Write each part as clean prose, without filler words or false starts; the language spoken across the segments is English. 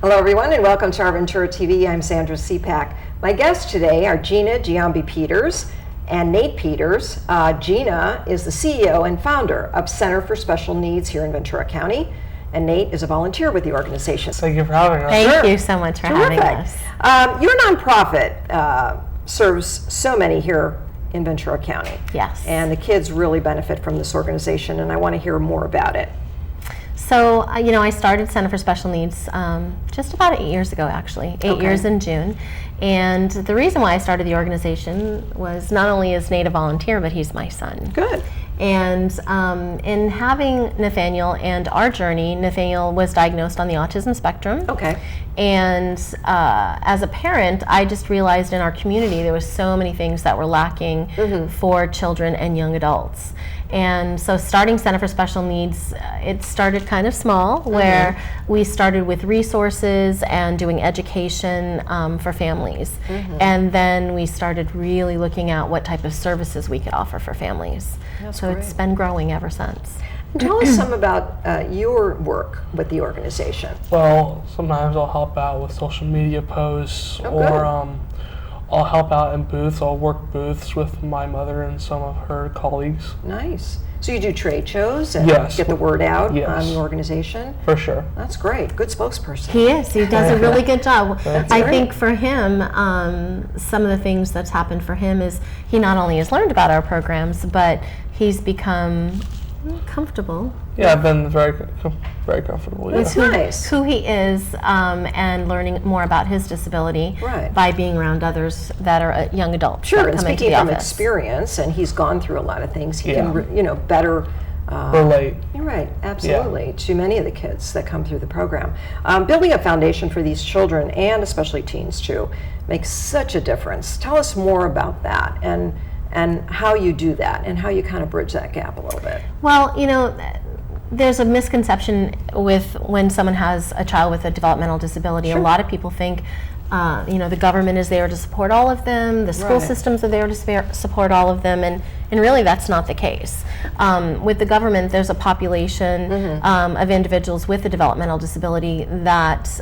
Hello everyone and welcome to Our Ventura TV. I'm Sandra Siepak. My guests today are Gina Peters and Nate Peters. Gina is the CEO and founder of Center4SpecialNeeds here in Ventura County, and Nate is a volunteer with the organization. Thank you for having us. Thank you so much for having us. Your nonprofit serves so many here in Ventura County. Yes. And the kids really benefit from this organization, and I want to hear more about it. So, I started Center4SpecialNeeds just about 8 years ago, actually, 8 years in June. And the reason why I started the organization was not only is Nate a volunteer, but he's my son. Good. And in having Nathaniel and our journey, Nathaniel was diagnosed on the autism spectrum. Okay. And as a parent, I just realized in our community there was so many things that were lacking for children and young adults. And so starting Center4SpecialNeeds, it started kind of small, where we started with resources and doing education for families. And then we started really looking at what type of services we could offer for families. That's so great. It's been growing ever since. Tell us some about your work with the organization. Well, sometimes I'll help out with social media posts, I'll help out in booths. I'll work booths with my mother and some of her colleagues. Nice. So you do trade shows and Yes. get the word out Yes. on the organization? For sure. That's great. Good spokesperson. He is. He does a really good job. I great. think for him, some of the things that's happened for him is he not only has learned about our programs, but he's become comfortable. Yeah, I've been very comfortable. Yeah. That's nice. Who he is, and learning more about his disability by being around others that are young adults. Sure, that and come into speaking the from office. experience, and he's gone through a lot of things, he can, better relate. You're right, absolutely, to many of the kids that come through the program. Building a foundation for these children, and especially teens too, makes such a difference. Tell us more about that, and how you do that, and how you kind of bridge that gap a little bit. Well, there's a misconception with when someone has a child with a developmental disability. Sure. A lot of people think, the government is there to support all of them, the school systems are there to support all of them, and really that's not the case. With the government, there's a population of individuals with a developmental disability that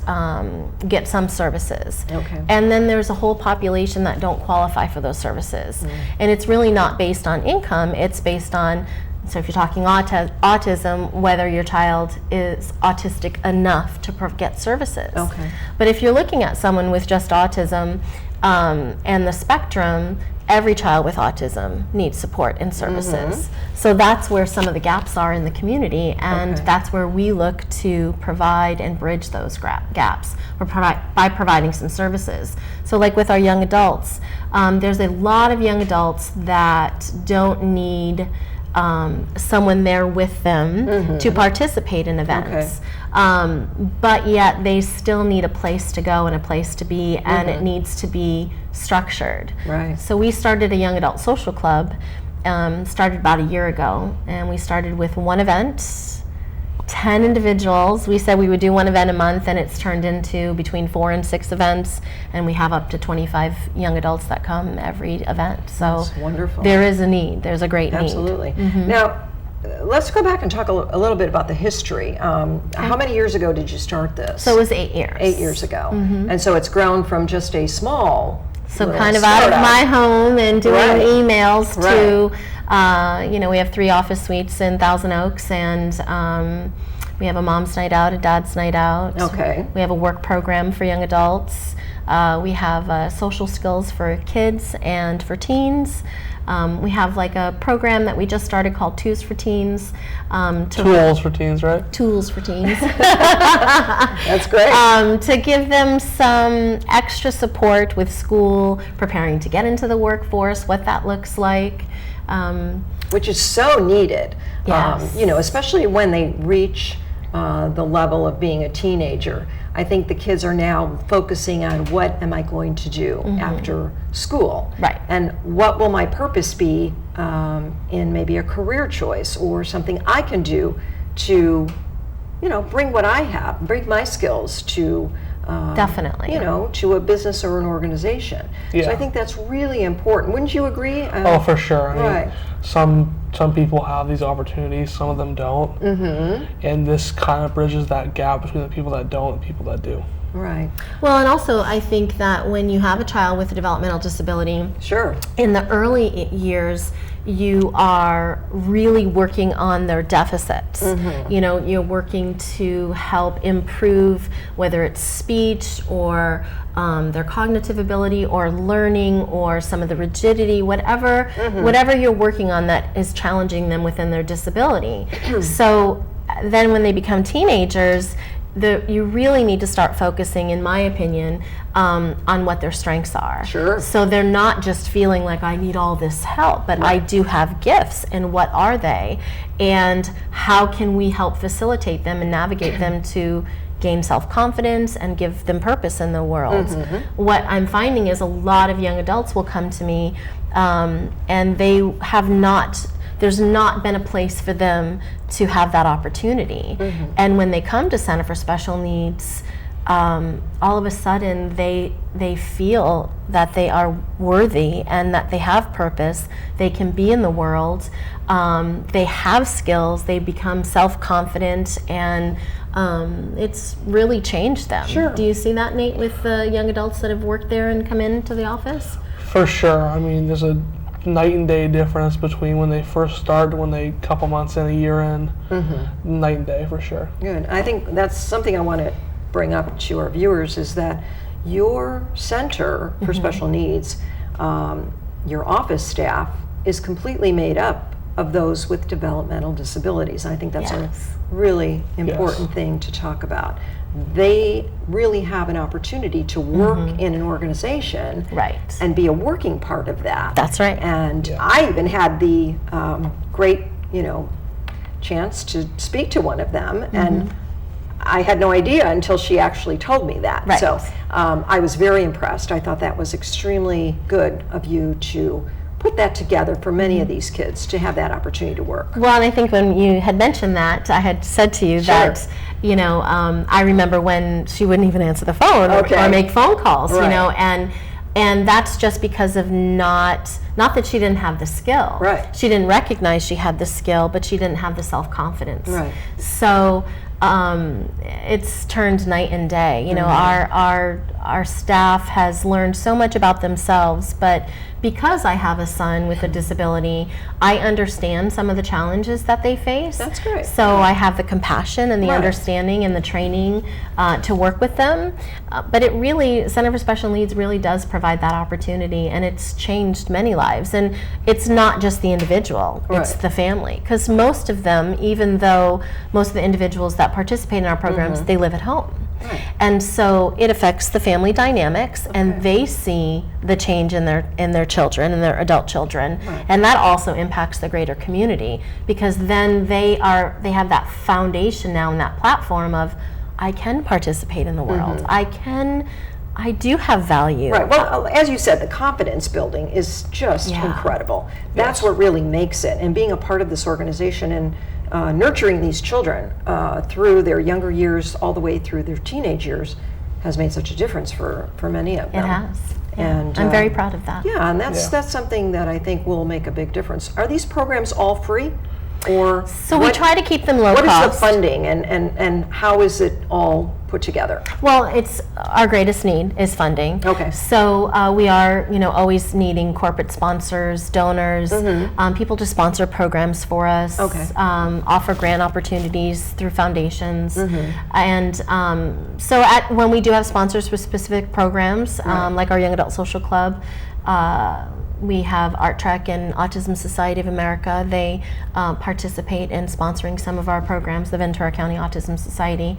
get some services. Okay. And then there's a whole population that don't qualify for those services. And it's really not based on income, it's based on, so if you're talking autism, whether your child is autistic enough to get services. Okay. But if you're looking at someone with just autism and the spectrum, every child with autism needs support and services. So that's where some of the gaps are in the community, and that's where we look to provide and bridge those gaps by providing some services. So like with our young adults, there's a lot of young adults that don't need someone there with them to participate in events. But yet they still need a place to go and a place to be, and it needs to be structured. Right. So we started a young adult social club, started about a year ago, and we started with one event, 10 individuals. We said we would do one event a month, and it's turned into between 4 and 6 events, and we have up to 25 young adults that come every event. So that's wonderful. There is a need. There's a great need. Absolutely. Now, let's go back and talk a little bit about the history. How many years ago did you start this? So it was 8 years. 8 years ago. And so it's grown from just a small So kind of out of my home and doing emails to, we have 3 office suites in Thousand Oaks, and we have a mom's night out, a dad's night out. Okay. We have a work program for young adults. We have social skills for kids and for teens. We have like a program that we just started called Tools for Teens. Tools for teens, right? Tools for Teens. That's great. To give them some extra support with school, preparing to get into the workforce, what that looks like. Which is so needed, Yes. especially when they reach the level of being a teenager. I think the kids are now focusing on what am I going to do after school, Right. and what will my purpose be in maybe a career choice or something I can do to, bring what I have, bring my skills to. Definitely. To a business or an organization. Yeah. So I think that's really important. Wouldn't you agree? Oh, for sure. I mean, Right. Some people have these opportunities, some of them don't. And this kind of bridges that gap between the people that don't and people that do. Right. Well, and also I think that when you have a child with a developmental disability, Sure. in the early years, you are really working on their deficits. You know, you're working to help improve whether it's speech or their cognitive ability or learning or some of the rigidity, whatever you're working on that is challenging them within their disability. So then when they become teenagers, you really need to start focusing, in my opinion, on what their strengths are. Sure. So they're not just feeling like I need all this help, but I do have gifts, and what are they? And how can we help facilitate them and navigate them to gain self-confidence and give them purpose in the world? What I'm finding is a lot of young adults will come to me and they have not, there's not been a place for them to have that opportunity. And when they come to Center for Special Needs, all of a sudden they feel that they are worthy and that they have purpose, they can be in the world, they have skills, they become self-confident, and it's really changed them. Sure. Do you see that, Nate, with the young adults that have worked there and come into the office? For sure. I mean, there's a night and day difference between when they first start, when they couple months in, a year in. Night and day for sure. Good. I think that's something I want to bring up to our viewers, is that your Center for Special Needs, your office staff is completely made up of those with developmental disabilities. I think that's a really important thing to talk about. They really have an opportunity to work in an organization and be a working part of that. That's right. And I even had the great, chance to speak to one of them, and I had no idea until she actually told me that. Right. So I was very impressed. I thought that was extremely good of you to put that together for many of these kids to have that opportunity to work. Well, and I think when you had mentioned that, I had said to you that, I remember when she wouldn't even answer the phone or make phone calls, and that's just because of not that she didn't have the skill. Right. She didn't recognize she had the skill, but she didn't have the self-confidence. Right. So it's turned night and day. Our staff has learned so much about themselves, but because I have a son with a disability, I understand some of the challenges that they face. That's great. So I have the compassion and the understanding and the training to work with them. But it really, Center for Special Needs really does provide that opportunity, and it's changed many lives. And it's not just the individual, it's the family. Because most of them, even though most of the individuals that participate in our programs, they live at home. And so it affects the family dynamics, and they see the change in their children and their adult children, and that also impacts the greater community, because then they have that foundation now and that platform of, I can participate in the world. I do have value. Right. Well, as you said, the confidence building is just incredible. That's what really makes it. And being a part of this organization and nurturing these children through their younger years all the way through their teenage years has made such a difference for many of them. It has. And I'm very proud of that. Yeah, and that's something that I think will make a big difference. Are these programs all free? Or so we try to keep them low cost. What is the funding, and how is it all put together? Well, it's our greatest need is funding. Okay. So we are, always needing corporate sponsors, donors, people to sponsor programs for us. Okay. Offer grant opportunities through foundations, and so when we do have sponsors for specific programs, like our Young Adult Social Club. We have Art Trek and Autism Society of America. They participate in sponsoring some of our programs, the Ventura County Autism Society.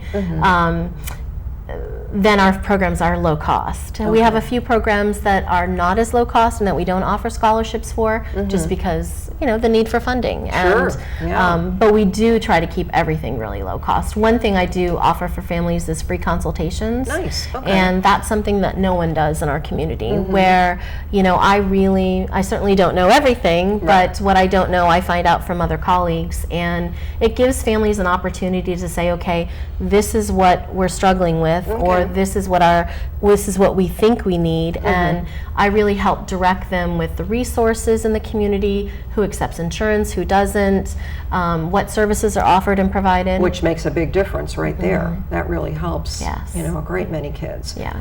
Then our programs are low cost. We have a few programs that are not as low cost and that we don't offer scholarships for, just because the need for funding. But we do try to keep everything really low cost. One thing I do offer for families is free consultations. Nice. Okay. And that's something that no one does in our community, where I certainly don't know everything, but what I don't know I find out from other colleagues, and it gives families an opportunity to say, okay, this is what we're struggling with. with, or this is what we think we need, and I really help direct them with the resources in the community, who accepts insurance, who doesn't, what services are offered and provided. Which makes a big difference right there. That really helps, Yes. a great many kids. Yeah.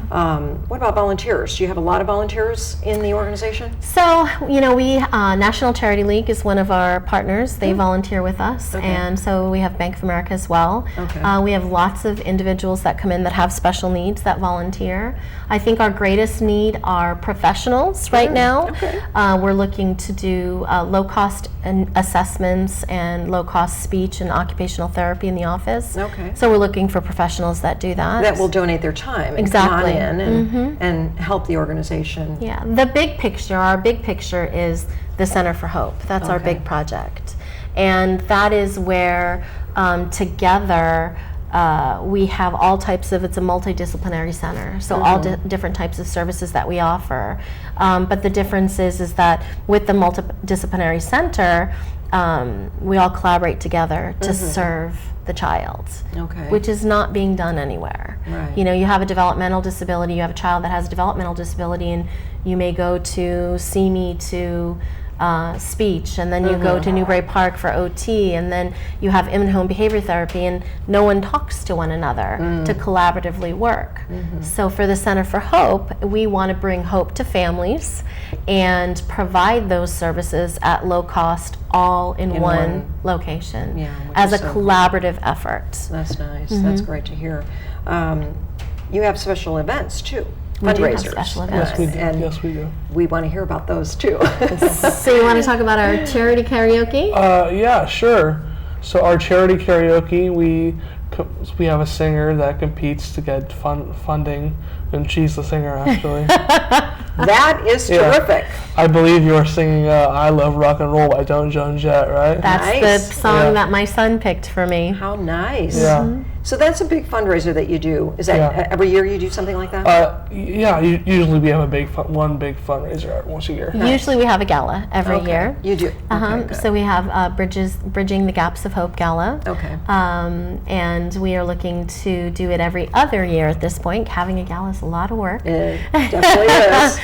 What about volunteers? Do you have a lot of volunteers in the organization? So, we, National Charity League is one of our partners. They volunteer with us, and so we have Bank of America as well. We have lots of individuals that come in that have special needs that volunteer. I think our greatest need are professionals right now. We're looking to do low-cost assessments and low-cost speech and occupational therapy in the office. So we're looking for professionals that do that. That will donate their time and come on in and help the organization. Yeah, our big picture is the Center for Hope. That's our big project. And that is where together we have all types of, it's a multidisciplinary center, so all different types of services that we offer. But the difference is that with the multidisciplinary center, we all collaborate together to serve the child, which is not being done anywhere. You have a developmental disability, you have a child that has a developmental disability, and you may go to see me to speech, and then you go to Newbury Park for OT, and then you have in-home behavior therapy, and no one talks to one another to collaboratively work. So for the Center for Hope, we want to bring hope to families and provide those services at low cost, all in one location, as a collaborative effort. That's nice. That's great to hear. You have special events too. We do have Fundraisers. special events. Yes, we do. And Yes, we do. we want to hear about those too. So you want to talk about our charity karaoke? Yeah, sure. So our charity karaoke, we have a singer that competes to get funding, and she's the singer actually. That is terrific. I believe you are singing "I Love Rock and Roll" by Joan Jett, right? That's the song that my son picked for me. How nice. Yeah. So that's a big fundraiser that you do. Is that every year you do something like that? Yeah, usually we have one big fundraiser once a year. Usually we have a gala every year. You do? So we have Bridging the Gaps of Hope Gala. And we are looking to do it every other year at this point. Having a gala is a lot of work. It definitely is.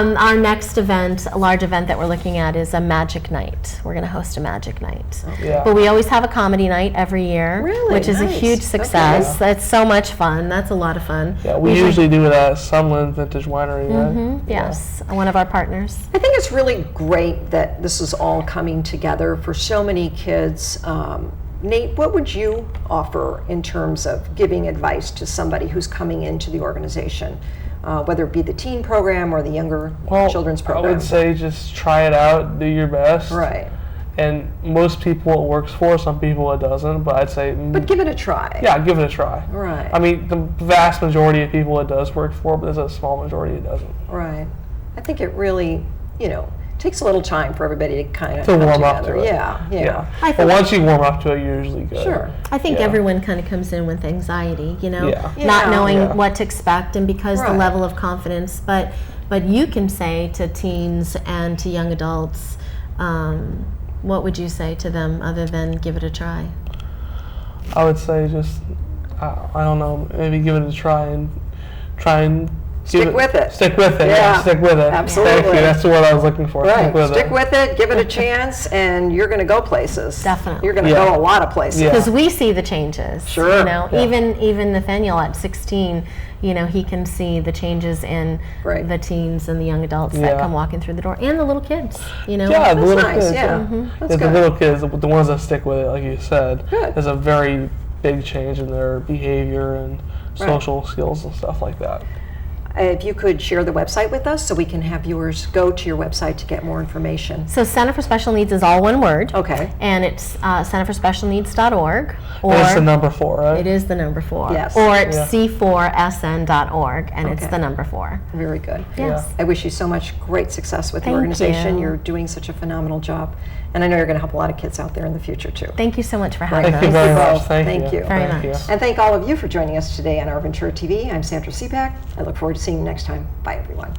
Our next event, a large event that we're looking at, is a magic night. We're going to host a magic night. But we always have a comedy night every year, which is a huge success. It's so much fun. That's a lot of fun. Yeah, we usually do it at Sunland Vintage Winery, right? Yes, one of our partners. I think it's really great that this is all coming together for so many kids. Nate, what would you offer in terms of giving advice to somebody who's coming into the organization, whether it be the teen program or the younger children's program? I would say just try it out, do your best. Right. And most people it works for, some people it doesn't, but I'd say... But give it a try. Yeah, give it a try. Right. I mean, the vast majority of people it does work for, but there's a small majority it doesn't. Right. I think it really, takes a little time for everybody to kind of warm up to it. Yeah. But once you warm up to it, you're usually good. Sure. I think everyone kind of comes in with anxiety, not knowing what to expect, and because the level of confidence. But you can say to teens and to young adults, what would you say to them other than give it a try? I would say just, I don't know, maybe give it a try and Stick with it. Stick with it. Yeah, stick with it. Absolutely. Thank you. That's what I was looking for. Right. Stick with it. Give it a chance, and you're going to go places. Definitely. You're going to go a lot of places. Because we see the changes. Sure. Even Nathaniel at 16, he can see the changes in the teens and the young adults that come walking through the door, and the little kids. Yeah, the little kids. That's good. The little kids, the ones that stick with it, like you said, there's a very big change in their behavior and social skills and stuff like that. If you could share the website with us so we can have viewers go to your website to get more information. So Center for Special Needs is all one word. Okay. And it's Center4SpecialNeeds.org. Or it's the number 4, right? It is the number 4. Yes. Or it's C4SN.org, and it's the number 4. Very good. Yes. I wish you so much great success with the organization. You're doing such a phenomenal job. And I know you're going to help a lot of kids out there in the future, too. Thank you so much for having us. Thank you very much. Thank you. Very much. And thank all of you for joining us today on Our Ventura TV. I'm Sandra Siepak. I look forward to seeing you next time. Bye, everyone.